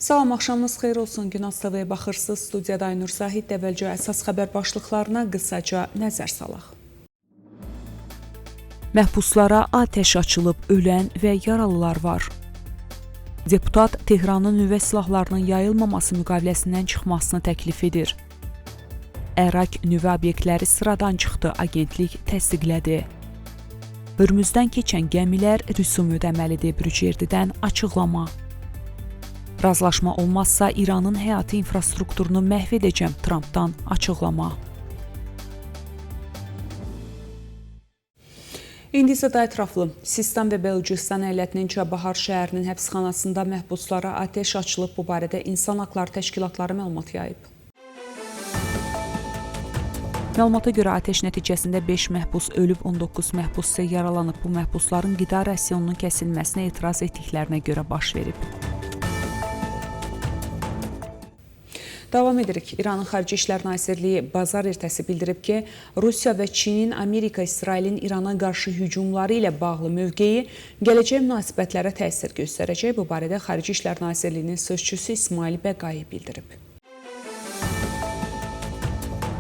Salam, axşamınız xeyir olsun. Günaz TV-yə baxırsınız. Studiyada Aynur Zahid. Əvvəlcə əsas xəbər başlıqlarına qısaca nəzər salaq. Məhbuslara atəş açılıb, ölən və yaralılar var. Deputat Tehranın nüvə silahlarının yayılmaması müqaviləsindən çıxmasını təklif edir. Ərak nüvə obyektləri sıradan çıxdı, agentlik təsdiqlədi. Hörmüzdən keçən gəmilər rüsum ödəməlidir, Brücerdidən açıqlama. Razılaşma olmazsa İranın həyati infrastrukturunu məhv edəcəm, Trumpdan açıqlama. İndi isə daha ətraflı. Sistan və Bəlucistan əyalətinin Çabahar şəhərinin həbsxanasında məhbuslara atəş açılıb. Bu barədə İnsan Haqları Təşkilatları məlumat yayıb. Məlumata görə atəş nəticəsində 5 məhbus ölüb, 19 məhbus isə yaralanıb. Bu məhbusların qida rasionunun kəsilməsinə etiraz etdiklərinə görə baş verib. Davam edirik. İranın Xarici İşlər Nazirliyi bazar ertəsi bildirib ki, Rusiya və Çinin Amerika, İsrailin İrana qarşı hücumları ilə bağlı mövqeyi gələcək münasibətlərə təsir göstərəcək. Bu barədə Xarici İşlər Nazirliyinin sözçüsü İsmail Bəqai bildirib.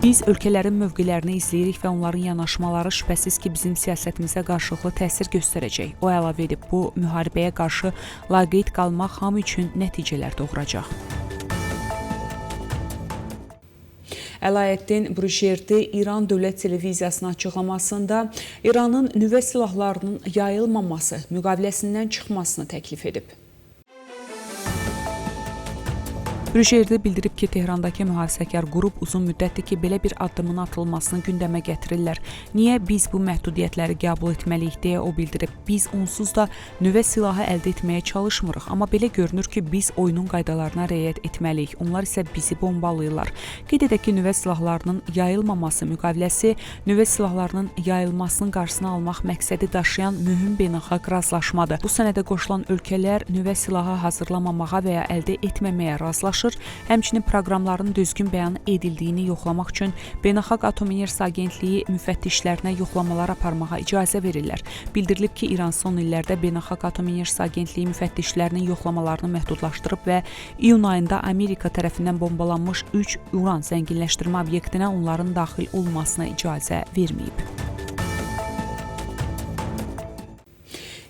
Biz ölkələrin mövqelərini izləyirik və onların yanaşmaları şübhəsiz ki, bizim siyasətimizə qarşılıqlı təsir göstərəcək. O əlavə edib, bu müharibəyə qarşı laqeyd qalmaq hamı üçün nəticələr doğuracaq. Əlaəddin Brücerdi İran Dövlət Televiziyasının açıqlamasında İranın nüvə silahlarının yayılmaması müqaviləsindən çıxmasını təklif edib. Brücerdi bildirib ki, Tehrandakı mühafizəkar qrup uzun müddətdir ki, belə bir addımın atılmasını gündəmə gətirirlər. Niyə biz bu məhdudiyyətləri qəbul etməliyik deyə o bildirib. Biz onsuz da nüvə silahı əldə etməyə çalışmırıq, amma belə görünür ki, biz oyunun qaydalarına riayət etməliyik. Onlar isə bizi bombalayırlar. Qeyd edək ki, nüvə silahlarının yayılmaması müqaviləsi nüvə silahlarının yayılmasının qarşısını almaq məqsədi daşıyan mühüm beynəlxalq razılaşmadır. Bu sənədə qoşulan ölkələr nüvə silahı hazırlamamağa və ya əldə etməməyə razılaşır. Həmçinin proqramların düzgün bəyan edildiyini yoxlamaq üçün Beynəlxalq Atom Enerjisi Agentliyi müfəttişlərinə yoxlamalar aparmağa icazə verirlər. Bildirilib ki, İran son illərdə Beynəlxalq Atom Enerjisi Agentliyi müfəttişlərinin yoxlamalarını məhdudlaşdırıb və iyun ayında Amerika tərəfindən bombalanmış 3 uran zənginləşdirmə obyektinə onların daxil olmasına icazə verməyib.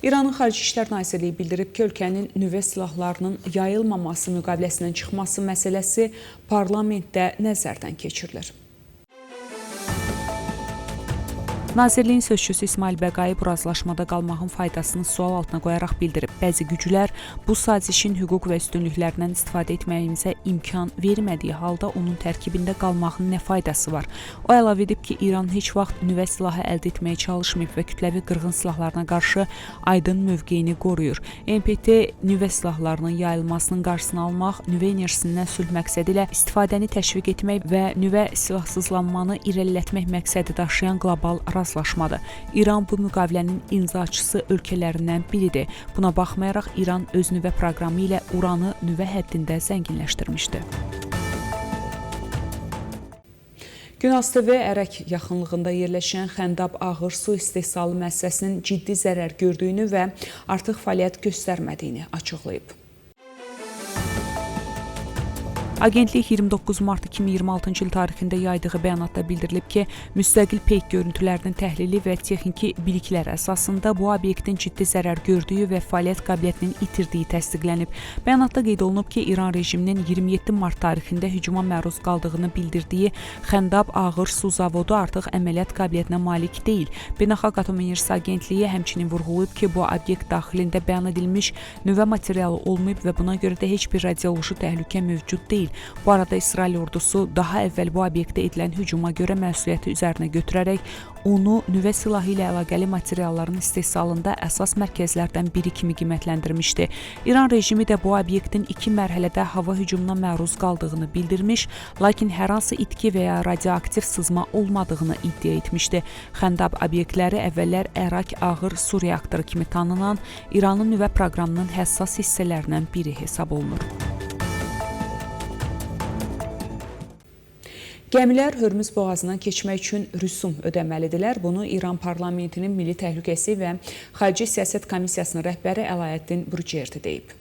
İranın Xarici İşlər Nazirliyi bildirib ki, ölkənin nüvə silahlarının yayılmaması müqaviləsindən çıxması məsələsi parlamentdə nəzərdən keçirilir. Nazirliyin sözçüsü İsmail Bəqai bu razılaşmada qalmağın faydasını sual altına qoyaraq bildirib. Bəzi güclər bu sazişin hüquq və üstünlüklərindən istifadə etməyimizə imkan vermədiyi halda onun tərkibində qalmağın nə faydası var? O əlavə edib ki, İran heç vaxt nüvə silahı əldə etməyə çalışmayıb və kütləvi qırğın silahlarına qarşı aydın mövqeyini qoruyur. NPT nüvə silahlarının yayılmasının qarşısını almaq, nüvə enerjisindən sülh məqsədi ilə istifadəni təşviq etmək və nüvə silahsızlanmanı irəlilətmək məqsədi daşıyan qlobal razılaşmadır. İran bu müqavilənin imzaçısı ölkələrindən biridir. Buna baxmayaraq İran öz nüvə proqramı ilə uranı nüvə həddində zənginləşdirmişdi. Günaz TV Ərək yaxınlığında yerləşən Xəndab ağır su istehsalı müəssisəsinin ciddi zərər gördüyünü və artıq fəaliyyət göstərmədiyini açıqlayıb. Agentlik 29 mart 2026-cı il tarixində yaydığı bəyanatda bildirilib ki, müstəqil peyk görüntülərinin təhlili və texniki biliklər əsasında bu obyektin ciddi zərər gördüyü və fəaliyyət qabiliyyətinin itirdiyi təsdiqlənib. Bəyanatda qeyd olunub ki, İran rejiminin 27 mart tarixində hücuma məruz qaldığını bildirdiyi Xəndab ağır su zavodu artıq əməliyyat qabiliyyətinə malik deyil. Beynəlxalq Atom Enerjisi Agentliyi həmçinin vurğulayıb ki, bu obyekt daxilində bəyan edilmiş nüvə materialı olmayıb və buna görə də heç bir radioloji təhlükə mövcud deyil. Bu arada İsrail ordusu daha əvvəl bu obyektə edilən hücuma görə məsuliyyəti üzərinə götürərək onu nüvə silahı ilə əlaqəli materialların istehsalında əsas mərkəzlərdən biri kimi qiymətləndirmişdi. İran rejimi də bu obyektin 2 mərhələdə hava hücumuna məruz qaldığını bildirmiş, lakin hər hansı itki və ya radioaktiv sızma olmadığını iddia etmişdi. Xəndab obyektləri əvvəllər Ərak ağır su reaktoru kimi tanınan İranın nüvə proqramının həssas hissələrindən biri hesab olunur. Gəmilər Hörmüz boğazından keçmək üçün rüsum ödəməlidirlər. Bunu İran parlamentinin Milli Təhlükəsizlik və Xarici Siyasət Komissiyasının rəhbəri Əlaəddin Brücerdi deyib.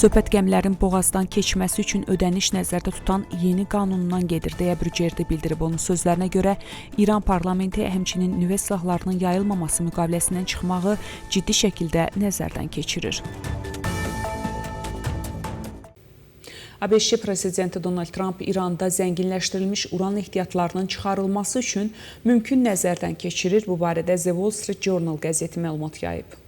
Söhbət gəmilərin boğazdan keçməsi üçün ödəniş nəzərdə tutan yeni qanundan gedir, deyə Brücerdi bildirib. Onun sözlərinə görə İran parlamenti həmçinin nüvə silahlarının yayılmaması müqaviləsindən çıxmağı ciddi şəkildə nəzərdən keçirir. ABŞ prezidenti Donald Trump İranda zənginləşdirilmiş uran ehtiyatlarının çıxarılması üçün mümkün nəzərdən keçirir. Bu barədə The Wall Street Journal qəzeti məlumat yayıb.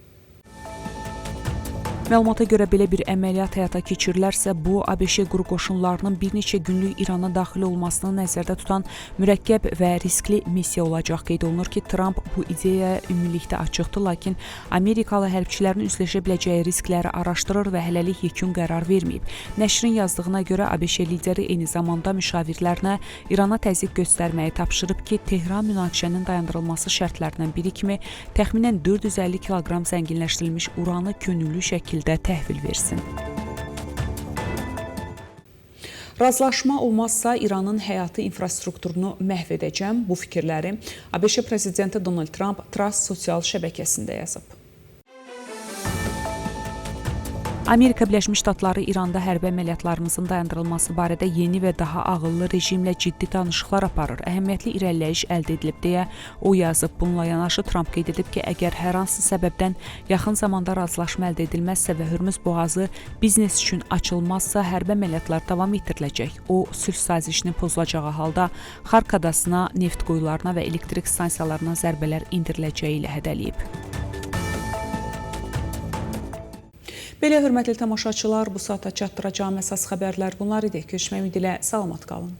Məlumata görə belə bir əməliyyat həyata keçirilərsə, bu ABŞ quru qoşunlarının bir neçə günlük İrana daxil olmasını nəzərdə tutan mürəkkəb və riskli missiya olacaq. Qeyd olunur ki, Trump bu ideyaya ümumilikdə açıqdır, lakin Amerikalı hərbçilərin üzləşə biləcəyi riskləri araşdırır və hələlik yekun qərar verməyib. Nəşrin yazdığına görə ABŞ lideri eyni zamanda müşavirlərinə İrana təzyiq göstərməyi tapşırıb ki, Tehran münaqişənin dayandırılması şərtlərindən biri kimi təxminən 450 kiloqram zənginləşdirilmiş uranı könüllü şəkildə təhvil versin. Razılaşma olmazsa İranın həyati infrastrukturunu məhv edəcəm. Bu fikirləri ABŞ prezidenti Donald Trump Trust sosial şəbəkəsində yazıb. Amerika Birləşmiş Ştatları İranda hərbi əməliyyatlarımızın dayandırılması barədə yeni və daha ağıllı rejimlə ciddi danışıqlar aparır. Əhəmiyyətli irəliləyiş əldə edilib deyə o yazıb. Bununla yanaşı Trump qeyd edib ki, əgər hər hansı səbəbdən yaxın zamanda razılaşma əldə edilməzsə və Hörmüz boğazı biznes üçün açılmazsa hərbi əməliyyatlar davam etdiriləcək. O, sülh sazişinin pozulacağı halda Xark adasına, neft quyularına və elektrik stansiyalarına zərbələr endiriləcəyi ilə hədələyib. Belə hörmətli tamaşaçılar, bu saata çatdıracağım əsas xəbərlər bunlar idi. Görüşmək ümidi ilə salamat qalın.